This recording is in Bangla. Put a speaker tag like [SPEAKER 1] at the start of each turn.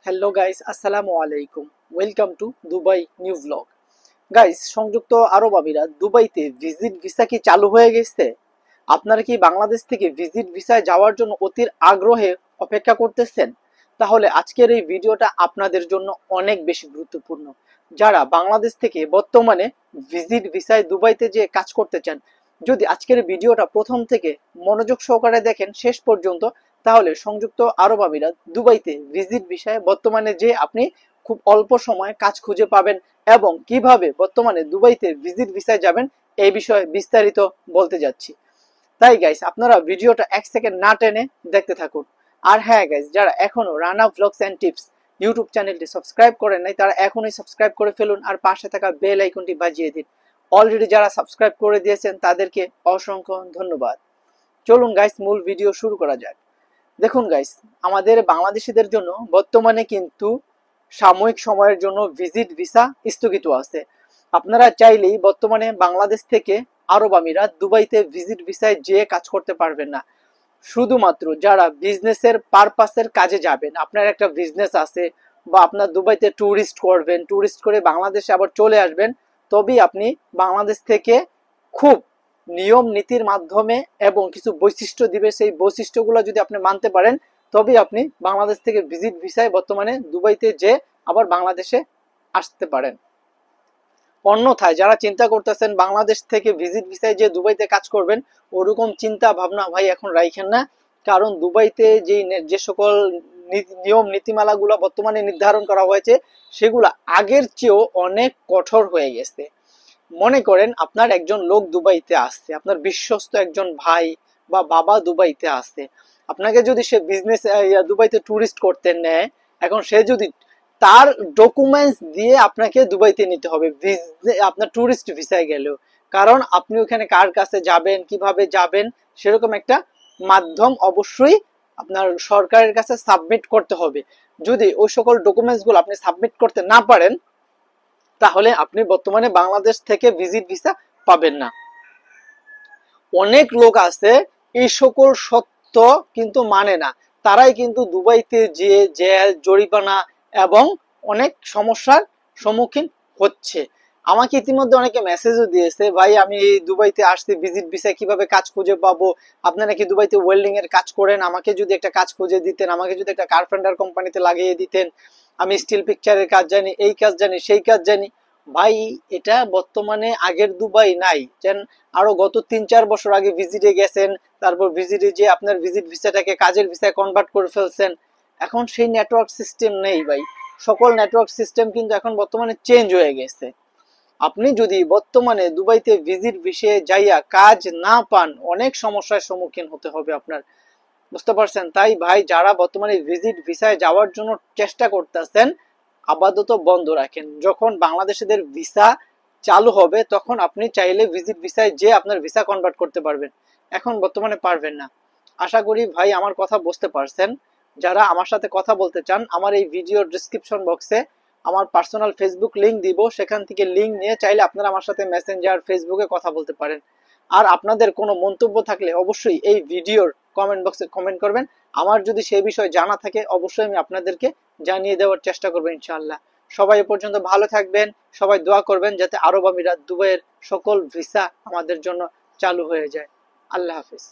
[SPEAKER 1] হ্যালো গাইস, আসসালামু আলাইকুম। Welcome to Dubai new blog. Guys, সংযুক্ত আরব আমিরাত দুবাইতে ভিজিট ভিসা কি চালু হয়ে গেছে? আপনারা কি বাংলাদেশ থেকে ভিজিট ভিসায় যাওয়ার জন্য অতির আগ্রহে অপেক্ষা করতেছেন? তাহলে আজকের এই ভিডিওটা আপনাদের জন্য অনেক বেশি গুরুত্বপূর্ণ। যারা বাংলাদেশ থেকে বর্তমানে ভিজিট ভিসায় দুবাইতে যে কাজ করতে চান, যদি আজকের ভিডিওটা প্রথম থেকে মনোযোগ সহকারে দেখেন শেষ পর্যন্ত, তাহলে সংযুক্ত আরব আমিরাত দুবাইতে ভিজিট ভিসায় বর্তমানে যে আপনি খুব অল্প সময়ে কাজ খুঁজে পাবেন এবং কিভাবে বর্তমানে দুবাইতে ভিজিট ভিসায় যাবেন এই বিষয়ে বিস্তারিত বলতে যাচ্ছি। তাই গাইস, আপনারা ভিডিওটা এক সেকেন্ড না টেনে দেখতে থাকুন। আর হ্যাঁ গাইস, যারা এখনো Rana vlogs and tips YouTube চ্যানেলটি সাবস্ক্রাইব করেন নাই, তারা এখনই সাবস্ক্রাইব করে ফেলুন আর পাশে থাকা বেল আইকনটি বাজিয়ে দিন। অলরেডি যারা সাবস্ক্রাইব করে দিয়েছেন তাদেরকে অসংখ্য ধন্যবাদ। চলুন গাইস, মূল ভিডিও শুরু করা যাক। দেখুন গাইস, আমাদের বাংলাদেশিদের জন্য বর্তমানে কিন্তু সাময়িক সময়ের জন্য ভিজিট ভিসা স্থগিত আছে। আপনারা চাইলেই বর্তমানে বাংলাদেশ থেকে আরব আমিরাত দুবাইতে ভিজিট ভিসায় যেয়ে কাজ করতে পারবেন না। শুধুমাত্র যারা বিজনেসের পারপাসের কাজে যাবেন, আপনার একটা বিজনেস আছে বা আপনার দুবাইতে ট্যুরিস্ট করবেন, ট্যুরিস্ট করে বাংলাদেশে আবার চলে আসবেন, তবেই আপনি বাংলাদেশ থেকে খুব নিয়ম নীতির মাধ্যমে এবং কিছু বৈশিষ্ট্য দিবে, সেই বৈশিষ্ট্যগুলো যদি আপনি মানতে পারেন তবেই আপনি বাংলাদেশ থেকে ভিজিট ভিসায় বর্তমানে দুবাইতে যে আবার বাংলাদেশে আসতে পারেন। অন্যথায় যারা চিন্তা করতেছেন বাংলাদেশ থেকে ভিজিট ভিসায় যে দুবাইতে কাজ করবেন, ওরকম চিন্তা ভাবনা ভাই এখন রাখেন না। কারণ দুবাইতে যে সকল নিয়ম নীতিমালাগুলো বর্তমানে নির্ধারণ করা হয়েছে, সেগুলো আগের চেয়েও অনেক কঠোর হয়ে গেছে। মনে করেন আপনার একজন লোক দুবাইতে আসছে, আপনার বিশ্বস্ত একজন ভাই বা বাবা দুবাইতে আসছে, আপনাকে যদি সে বিজনেস দুবাইতে ট্যুরিস্ট করতে নেয়, এখন সে যদি তার ডকুমেন্টস দিয়ে আপনাকে দুবাইতে নিতে হবে আপনার ট্যুরিস্ট ভিসায় গেলেও। কারণ আপনি ওখানে কার কাছে যাবেন, কিভাবে যাবেন, সেরকম একটা মাধ্যম অবশ্যই আপনার সরকারের কাছে সাবমিট করতে হবে। যদি ওই সকল ডকুমেন্টস গুলো আপনি সাবমিট করতে না পারেন, তাহলে আপনি বর্তমানে বাংলাদেশ থেকে ভিজিট ভিসা পাবেন না। অনেক লোক আছে এই সকল সত্য কিন্তু মানে না, তারাই কিন্তু দুবাইতে যে জেল জরিমানা এবং অনেক সমস্যার সম্মুখীন হচ্ছে। আমাকে ইতিমধ্যে অনেকে মেসেজও দিয়েছে, ভাই আমি দুবাইতে আসছি ভিজিট ভিসায় কিভাবে কাজ খুঁজে পাবো, আপনারা কি দুবাইতে ওয়েল্ডিং এর কাজ করেন, আমাকে যদি একটা কাজ খুঁজে দিতেন, আমাকে যদি একটা কার্পেন্টার কোম্পানিতে লাগিয়ে দিতেন, আমি স্টিল পিকচারের কাজ জানি, এই কাজ জানি, সেই কাজ জানি। ভাই, এটা বর্তমানে আগের দুবাই নাই। যেন আরো গত ৩-৪ বছর আগে ভিজিটে গেছেন, তারপর ভিজিটে যে আপনার ভিজিট ভিসাটাকে কাজের ভিসায় কনভার্ট করে ফেলছেন। এখন সেই নেটওয়ার্ক সিস্টেম নেই ভাই। সকল নেটওয়ার্ক সিস্টেম কিন্তু এখন বর্তমানে চেঞ্জ হয়ে গেছে। আপনি যদি বর্তমানে দুবাইতে ভিজিট ভিসায় যাইয়া কাজ না পান, অনেক সমস্যার সম্মুখীন হতে হবে আপনার। বুঝতে পারছেন? তাই ভাই, যারা বর্তমানে ভিজিট ভিসায় যাওয়ার জন্য চেষ্টা করতেছেন, আপাতত বন্ধ রাখেন। যখন বাংলাদেশিদের ভিসা চালু হবে তখন আপনি চাইলে ভিজিট ভিসায় যে আপনার ভিসা কনভার্ট করতে পারবেন। এখন বর্তমানে পারবেন না। আশা করি ভাই আমার কথা বুঝতে পারছেন। যারা আমার সাথে কথা বলতে চান, আমার এই ভিডিওর ডেসক্রিপশন বক্সে আমার পার্সোনাল ফেসবুক লিংক দিব, সেখান থেকে লিংক নিয়ে চাইলে আপনারা আমার সাথে মেসেঞ্জার ফেসবুকে কথা বলতে পারেন। আর আপনাদের কোনো মন্তব্য থাকলে অবশ্যই এই ভিডিওর কমেন্ট বক্সে কমেন্ট করবেন। আমার যদি সেই বিষয়ে জানা থাকে অবশ্যই আমি আপনাদেরকে জানিয়ে দেওয়ার চেষ্টা করবো ইনশাআল্লাহ। সবাই এ পর্যন্ত ভালো থাকবেন, সবাই দোয়া করবেন যাতে আরব আমিরাত দুবাইয়ের সকল ভিসা আমাদের জন্য চালু হয়ে যায়। আল্লাহ হাফিজ।